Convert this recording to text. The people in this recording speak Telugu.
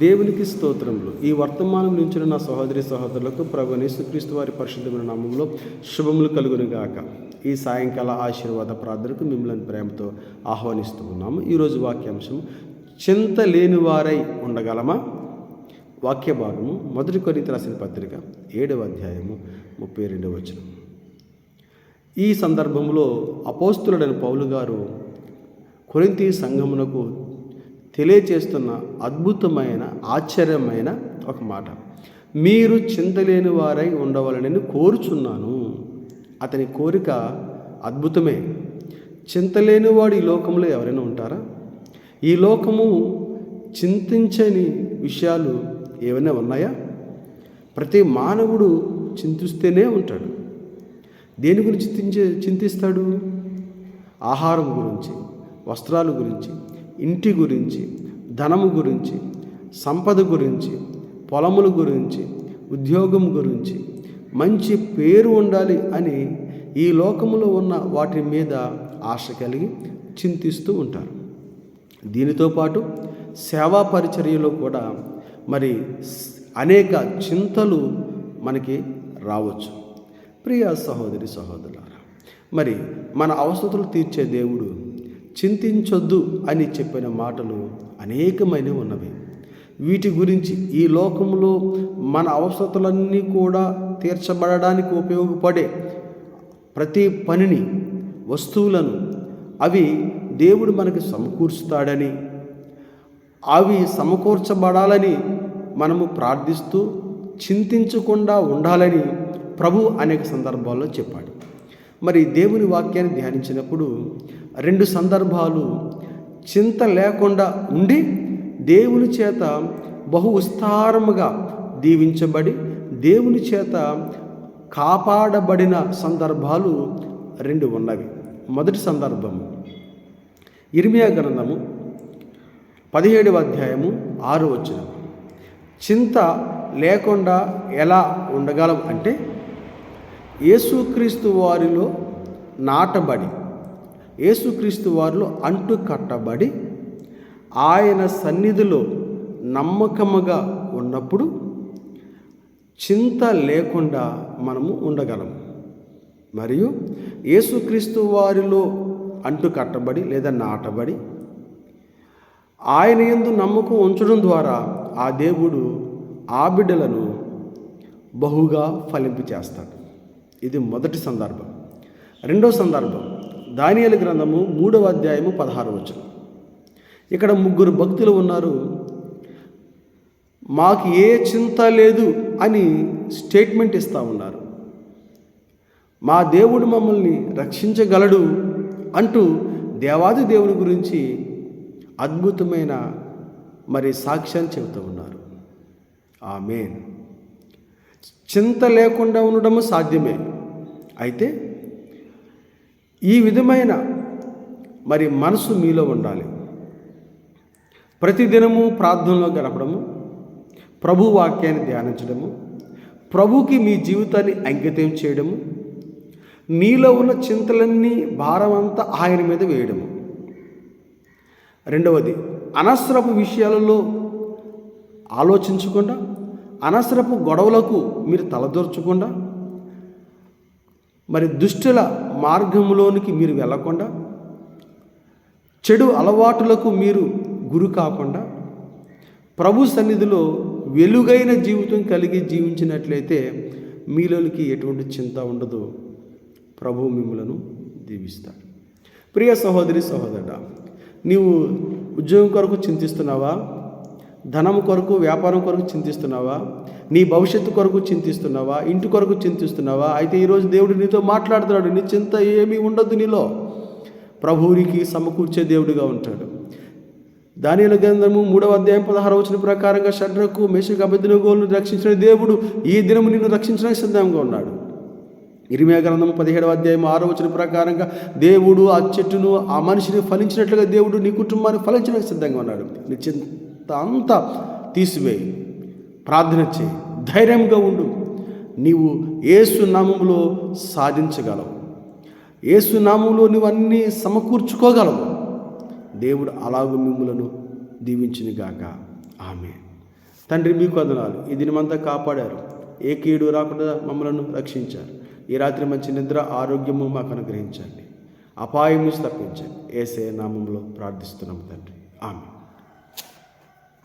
దేవునికి స్తోత్రములు. ఈ వర్తమానం నుంచి నా సహోదరి సహోదరులకు ప్రభువైన యేసుక్రీస్తు వారి పరిశుద్ధమైన నామములో శుభములు కలుగునుగాక. ఈ సాయంకాల ఆశీర్వాద ప్రార్థనకు మిమ్మల్ని ప్రేమతో ఆహ్వానిస్తూ ఉన్నాము. ఈరోజు వాక్యాంశం, చింత లేని వారై ఉండగలమా? వాక్య భాగము 1 కొరింథీయులకు రాసిన పత్రిక 7వ అధ్యాయము 32వ వచనం. ఈ సందర్భంలో అపోస్తులుడైన పౌలు గారు కొరింథీ సంఘమునకు తెలియచేస్తున్న అద్భుతమైన ఆశ్చర్యమైన ఒక మాట, మీరు చింతలేని వారై ఉండవాలని కోరుచున్నాను. అతని కోరిక అద్భుతమే. చింతలేని వాడు ఈ లోకంలో ఎవరైనా ఉంటారా? ఈ లోకము చింతించని విషయాలు ఏమైనా ఉన్నాయా? ప్రతి మానవుడు చింతిస్తూనే ఉంటాడు. దేని గురించి చింతిస్తాడు? ఆహారం గురించి, వస్త్రాల గురించి, ఇంటి గురించి, ధనము గురించి, సంపద గురించి, పొలముల గురించి, ఉద్యోగం గురించి, మంచి పేరు ఉండాలి అని ఈ లోకంలో ఉన్న వాటి మీద ఆశ కలిగి చింతిస్తూ ఉంటారు. దీనితో పాటు సేవా పరిచర్యలో కూడా మరి అనేక చింతలు మనకి రావచ్చు. ప్రియ సహోదరి సహోదరులారా, మరి మన అవసరతలు తీర్చే దేవుడు చింతించొద్దు అని చెప్పిన మాటలు అనేకమైనవి ఉన్నవి. వీటి గురించి ఈ లోకంలో మన అవసరతలన్నీ కూడా తీర్చబడడానికి ఉపయోగపడే ప్రతి పనిని, వస్తువులను అవి దేవుడు మనకి సమకూర్చుతాడని, అవి సమకూర్చబడాలని మనము ప్రార్థిస్తూ చింతించకుండా ఉండాలని ప్రభు అనేక సందర్భాల్లో చెప్పాడు. మరి దేవుని వాక్యాన్ని ధ్యానించినప్పుడు 2 సందర్భాలు చింత లేకుండా ఉండి దేవుని చేత బహు విస్తారముగా దీవించబడి దేవుని చేత కాపాడబడిన సందర్భాలు 2 ఉన్నవి. మొదటి సందర్భము ఇర్మియా గ్రంథము 17వ అధ్యాయము 6వ వచనం. చింత లేకుండా ఎలా ఉండగలం అంటే, యేసుక్రీస్తు వారిలో నాటబడి, యేసుక్రీస్తు వారిలో అంటు కట్టబడి ఆయన సన్నిధిలో నమ్మకముగా ఉన్నప్పుడు చింత లేకుండా మనము ఉండగలము. మరియు యేసుక్రీస్తు వారిలో అంటు కట్టబడి లేదా నాటబడి ఆయన యందు నమ్మకం ఉంచడం ద్వారా ఆ దేవుడు ఆ బిడ్డలను బహుగా ఫలింపు చేస్తాడు. ఇది మొదటి సందర్భం. రెండో సందర్భం దానియేలు గ్రంథము 3వ అధ్యాయము 16వ వచనం. ఇక్కడ 3 భక్తులు ఉన్నారు. మాకు ఏ చింత లేదు అని స్టేట్మెంట్ ఇస్తూ ఉన్నారు. మా దేవుడు మమ్మల్ని రక్షించగలడు అంటూ దేవాది దేవుని గురించి అద్భుతమైన మరి సాక్ష్యాన్ని చెబుతూ ఉన్నారు. ఆమేన్. చింత లేకుండా ఉండడము సాధ్యమే. అయితే ఈ విధమైన మరి మనసు మీలో ఉండాలి. ప్రతిదినము ప్రార్థనలో గడపడము, ప్రభు వాక్యాన్ని ధ్యానించడము, ప్రభుకి మీ జీవితాన్ని అంకితం చేయడము, నీలో ఉన్న చింతలన్నీ భారమంతా ఆయన మీద వేయడము. రెండవది, అనవసరపు విషయాలలో ఆలోచించకుండా, అనవసరపు గొడవలకు మీరు తలదూర్చకుండా, మరి దుష్టుల మార్గంలోనికి మీరు వెళ్ళకుండా, చెడు అలవాటులకు మీరు గురి కాకుండా, ప్రభు సన్నిధిలో వెలుగైన జీవితం కలిగి జీవించినట్లయితే మీలోనికి ఎటువంటి చింత ఉండదు. ప్రభు మిమ్మలను దీవిస్తాడు. ప్రియ సహోదరి సహోదరుడా, నీవు ఉద్యోగం కొరకు చింతిస్తున్నావా? ధనం కొరకు, వ్యాపారం కొరకు చింతిస్తున్నావా? నీ భవిష్యత్తు కొరకు చింతిస్తున్నావా? ఇంటి కొరకు చింతిస్తున్నావా? అయితే ఈరోజు దేవుడు నీతో మాట్లాడుతున్నాడు. నీ చింత ఏమీ ఉండదు నీలో. ప్రభువునికి సమకూర్చే దేవుడిగా ఉంటాడు. దానియేలు గ్రంథము 3వ అధ్యాయం 16వ వచనం ప్రకారంగా షడ్రకు, మేషకు, అబేద్నెగోలను రక్షించిన దేవుడు ఈ దినము నిన్ను రక్షించడానికి సిద్ధంగా ఉన్నాడు. ఇర్మియా గ్రంథము 17వ అధ్యాయం 6వ వచనం ప్రకారంగా దేవుడు ఆ చెట్టును, ఆ మనిషిని ఫలించినట్లుగా దేవుడు నీ కుటుంబాన్ని ఫలించడానికి సిద్ధంగా ఉన్నాడు. నీ చింత అంతా తీసివేయి, ప్రార్థన చేయి, ధైర్యంగా ఉండు. నీవు యేసు నామములో సాధించగలవు. యేసు నామములో నువ్వు అన్నీ సమకూర్చుకోగలవు. దేవుడు అలాగూ మిమ్ములను దీవించునుగాక. ఆమేన్. తండ్రి మీకు వందనాలు. ఈ దినమంతా కాపాడారు, ఏ కీడు రాకుండా మమ్మలను రక్షించారు. ఈ రాత్రి మంచి నిద్ర ఆరోగ్యము మాకు అనుగ్రహించండి, అపాయం నుంచి తప్పించండి. యేసయ్య నామములో ప్రార్థిస్తున్నాము తండ్రి, ఆమేన్.